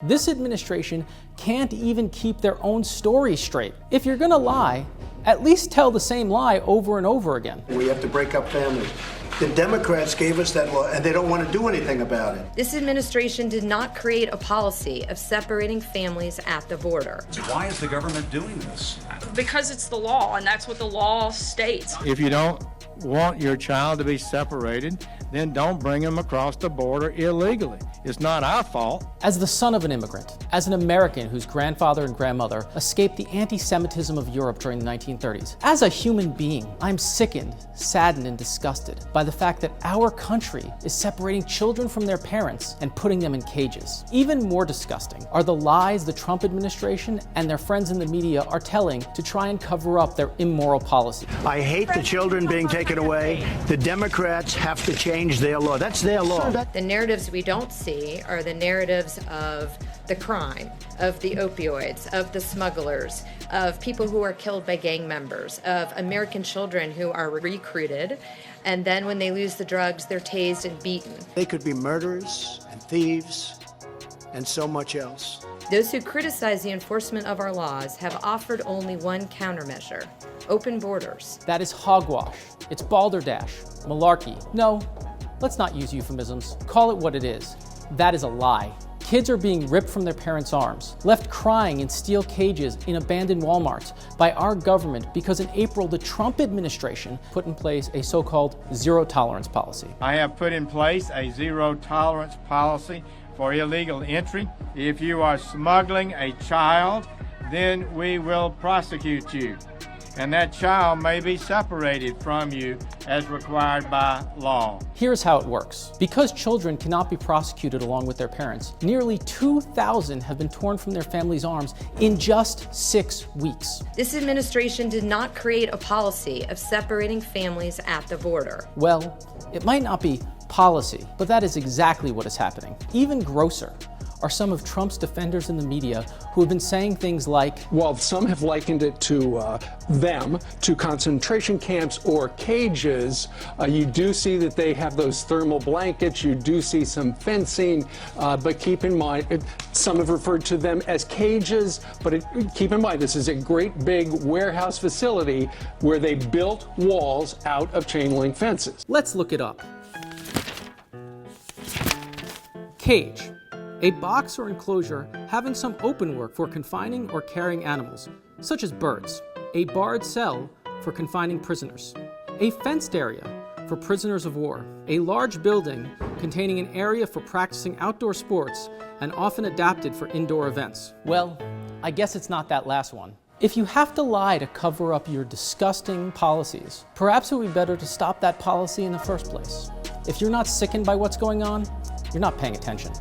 This administration can't even keep their own story straight. If you're gonna lie, at least tell the same lie over and over again. We have to break up families. The Democrats gave us that law, and they don't want to do anything about it. This administration did not create a policy of separating families at the border. Why is the government doing this? Because it's the law, and that's what the law states. If you don't want your child to be separated, then don't bring them across the border illegally. It's not our fault. As the son of an immigrant, as an American whose grandfather and grandmother escaped the anti-Semitism of Europe during the 1930s, as a human being, I'm sickened, saddened, and disgusted by the fact that our country is separating children from their parents and putting them in cages. Even more disgusting are the lies the Trump administration and their friends in the media are telling to try and cover up their immoral policy. I hate the children being taken away. The Democrats have to change their law. That's their law. The narratives we don't see are the narratives of the crime, of the opioids, of the smugglers, of people who are killed by gang members, of American children who are recruited, and then when they lose the drugs, they're tased and beaten. They could be murderers and thieves and so much else. Those who criticize the enforcement of our laws have offered only one countermeasure: open borders. That is hogwash. It's balderdash, malarkey. No, let's not use euphemisms. Call it what it is. That is a lie. Kids are being ripped from their parents' arms, left crying in steel cages in abandoned Walmarts by our government because in April the Trump administration put in place a so-called zero-tolerance policy. I have put in place a zero-tolerance policy for illegal entry. If you are smuggling a child, then we will prosecute you. And that child may be separated from you as required by law. Here's how it works. Because children cannot be prosecuted along with their parents, nearly 2,000 have been torn from their families' arms in just 6 weeks. This administration did not create a policy of separating families at the border. Well, it might not be policy, but that is exactly what is happening. Even grosser are some of Trump's defenders in the media who have been saying things like, while some have likened it to concentration camps or cages, you do see that they have those thermal blankets, you do see some fencing, but keep in mind, some have referred to them as cages, but keep in mind, this is a great big warehouse facility where they built walls out of chain link fences. Let's look it up. Cage. A box or enclosure having some open work for confining or carrying animals, such as birds. A barred cell for confining prisoners. A fenced area for prisoners of war. A large building containing an area for practicing outdoor sports and often adapted for indoor events. Well, I guess it's not that last one. If you have to lie to cover up your disgusting policies, perhaps it would be better to stop that policy in the first place. If you're not sickened by what's going on, you're not paying attention.